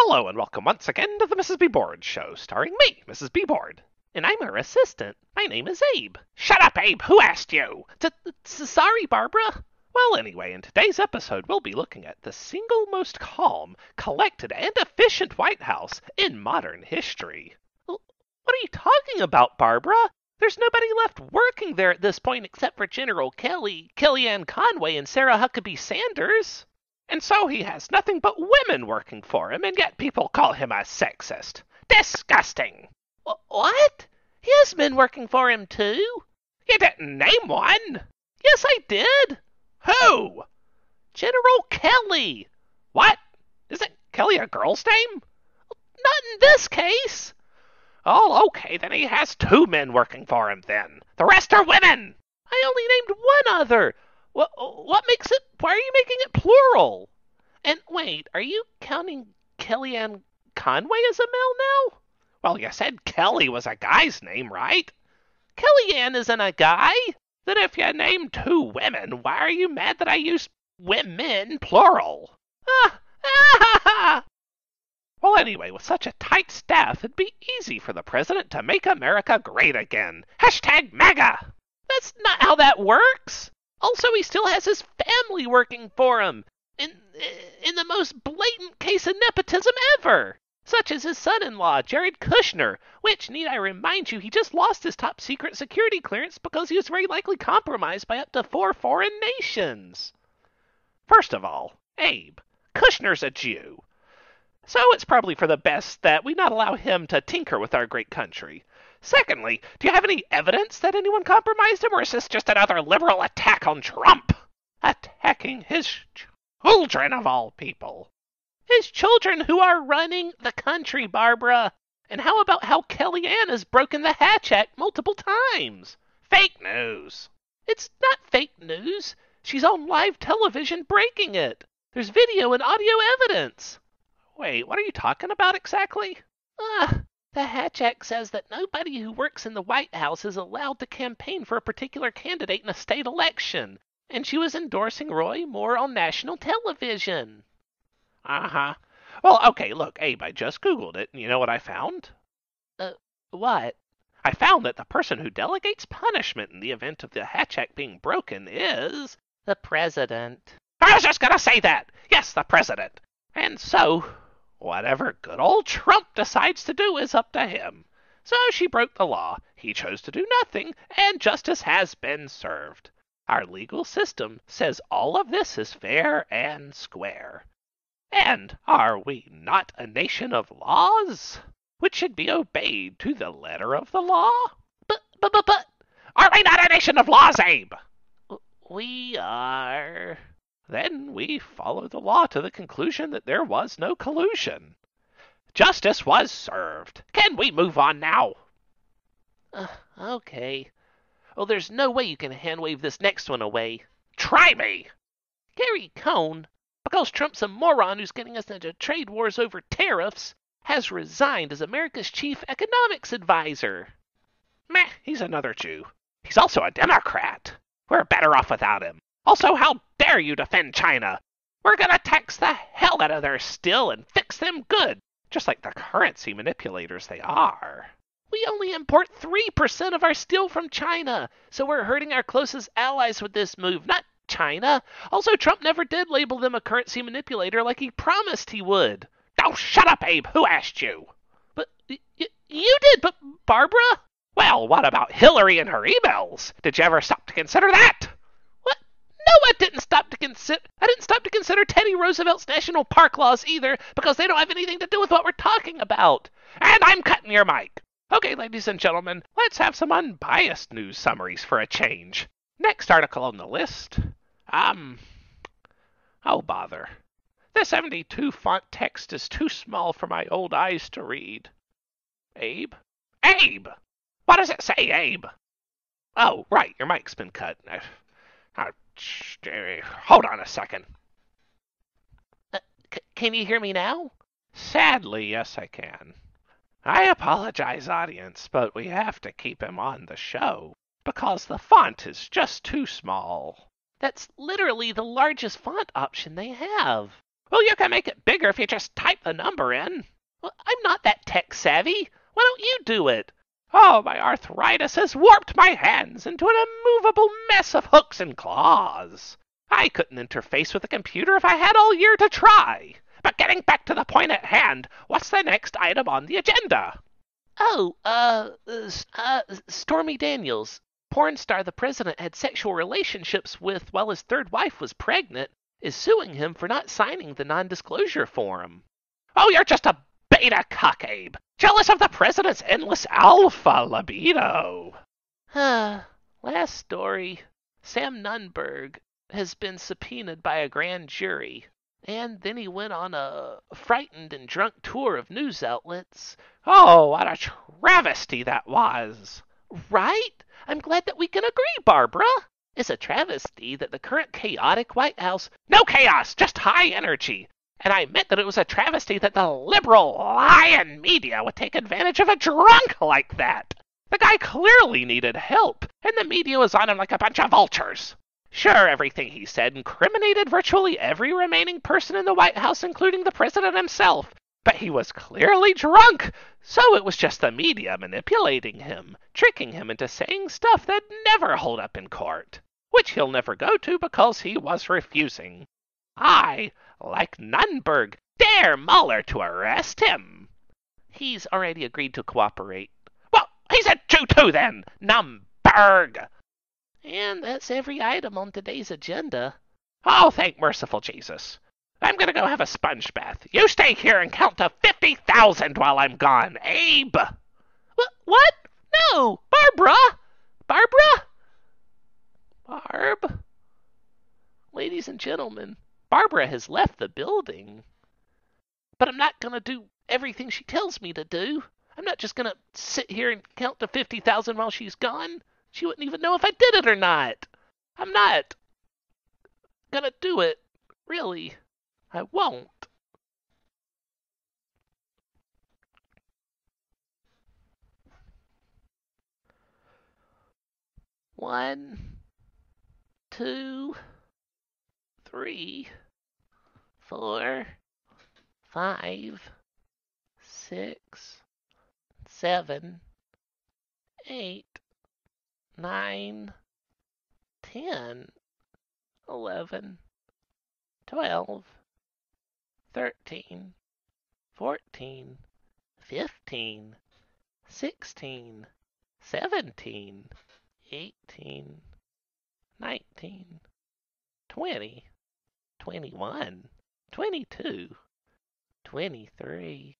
Hello and welcome once again to the Mrs. B. Board Show, starring me, Mrs. B. Board. And I'm her assistant. My name is Abe. Shut up, Abe! Who asked you? Sorry, Barbara. Well, anyway, in today's episode, we'll be looking at the single most calm, collected, and efficient White House in modern history. What are you talking about, Barbara? There's nobody left working there at this point except for General Kellyanne Conway, and Sarah Huckabee Sanders. And so he has nothing but women working for him, and yet people call him a sexist. Disgusting! What? He has men working for him, too? You didn't name one! Yes, I did! Who? General Kelly! What? Isn't Kelly a girl's name? Not in this case! Oh, okay, then he has two men working for him, then. The rest are women! I only named one other! What makes it... Why are you making it plural? And wait, are you counting Kellyanne Conway as a male now? Well, you said Kelly was a guy's name, right? Kellyanne isn't a guy. Then if you named two women, why are you mad that I used women plural? Well, anyway, with such a tight staff, it'd be easy for the president to make America great again. Hashtag MAGA! That's not how that works! Also, he still has his family working for him, in the most blatant case of nepotism ever, such as his son-in-law, Jared Kushner, which, need I remind you, he just lost his top-secret security clearance because he was very likely compromised by up to 4 foreign nations. First of all, Abe, Kushner's a Jew, so it's probably for the best that we not allow him to tinker with our great country. Secondly, do you have any evidence that anyone compromised him, or is this just another liberal attack on Trump? Attacking his children, of all people. His children who are running the country, Barbara. And how about how Kellyanne has broken the Hatch Act multiple times? Fake news. It's not fake news. She's on live television breaking it. There's video and audio evidence. Wait, what are you talking about exactly? The Hatch Act says that nobody who works in the White House is allowed to campaign for a particular candidate in a state election, and she was endorsing Roy Moore on national television. Uh-huh. Well, okay, look, Abe, I just Googled it, and you know what I found? What? I found that the person who delegates punishment in the event of the Hatch Act being broken is... the president. I was just gonna say that! Yes, the president! And so... whatever good old Trump decides to do is up to him. So she broke the law, he chose to do nothing, and justice has been served. Our legal system says all of this is fair and square. And are we not a nation of laws, which should be obeyed to the letter of the law? But, are we not a nation of laws, Abe? We are... Then we follow the law to the conclusion that there was no collusion. Justice was served. Can we move on now? Okay. Well, there's no way you can hand-wave this next one away. Try me! Gary Cohn, because Trump's a moron who's getting us into trade wars over tariffs, has resigned as America's chief economics advisor. Meh, he's another Jew. He's also a Democrat. We're better off without him. Also, how dare you defend China? We're gonna tax the hell out of their steel and fix them good, just like the currency manipulators they are. We only import 3% of our steel from China, so we're hurting our closest allies with this move, not China. Also, Trump never did label them a currency manipulator like he promised he would. Oh, shut up, Abe! Who asked you? But you did, but Barbara? Well, what about Hillary and her emails? Did you ever stop to consider that? No, I didn't stop to consider Teddy Roosevelt's national park laws either, because they don't have anything to do with what we're talking about. And I'm cutting your mic. Okay, ladies and gentlemen, let's have some unbiased news summaries for a change. Next article on the list. Oh, bother. The 72 font text is too small for my old eyes to read. Abe? Abe! What does it say, Abe? Oh, right, your mic's been cut. Hold on a second. Can you hear me now? Sadly, yes, I can. I apologize, audience, but we have to keep him on the show because the font is just too small. That's literally the largest font option they have. Well, you can make it bigger if you just type the number in. Well, I'm not that tech savvy. Why don't you do it? Oh, my arthritis has warped my hands into an immovable mess of hooks and claws. I couldn't interface with the computer if I had all year to try. But getting back to the point at hand, what's the next item on the agenda? Oh, Stormy Daniels, porn star the president had sexual relationships with while his third wife was pregnant, is suing him for not signing the non-disclosure form. Oh, you're just a beta cuck, Abe. Jealous of the president's endless alpha libido. Last story. Sam Nunberg has been subpoenaed by a grand jury. And then he went on a frightened and drunk tour of news outlets. Oh, what a travesty that was! Right? I'm glad that we can agree, Barbara. It's a travesty that the current chaotic White House... No chaos, just high energy. And I meant that it was a travesty that the liberal lying media would take advantage of a drunk like that. The guy clearly needed help, and the media was on him like a bunch of vultures. Sure, everything he said incriminated virtually every remaining person in the White House, including the president himself. But he was clearly drunk, so it was just the media manipulating him, tricking him into saying stuff that'd never hold up in court, which he'll never go to because he was refusing. I, like Nunberg, dare Mueller to arrest him. He's already agreed to cooperate. Well, he's a Jew too then, Nunberg. And that's every item on today's agenda. Oh, thank merciful Jesus. I'm going to go have a sponge bath. You stay here and count to 50,000 while I'm gone, Abe. What? No, Barbara. Barbara? Barb? Ladies and gentlemen, Barbara has left the building. But I'm not going to do everything she tells me to do. I'm not just going to sit here and count to 50,000 while she's gone. She wouldn't even know if I did it or not. I'm not gonna do it. Really. I won't. One, 2, 3, 4, 5, 6, 7, 8, 9, 10, 11, 12, 13, 14, 15, 16, 17, 18, 19, 20, 21, 22, 23,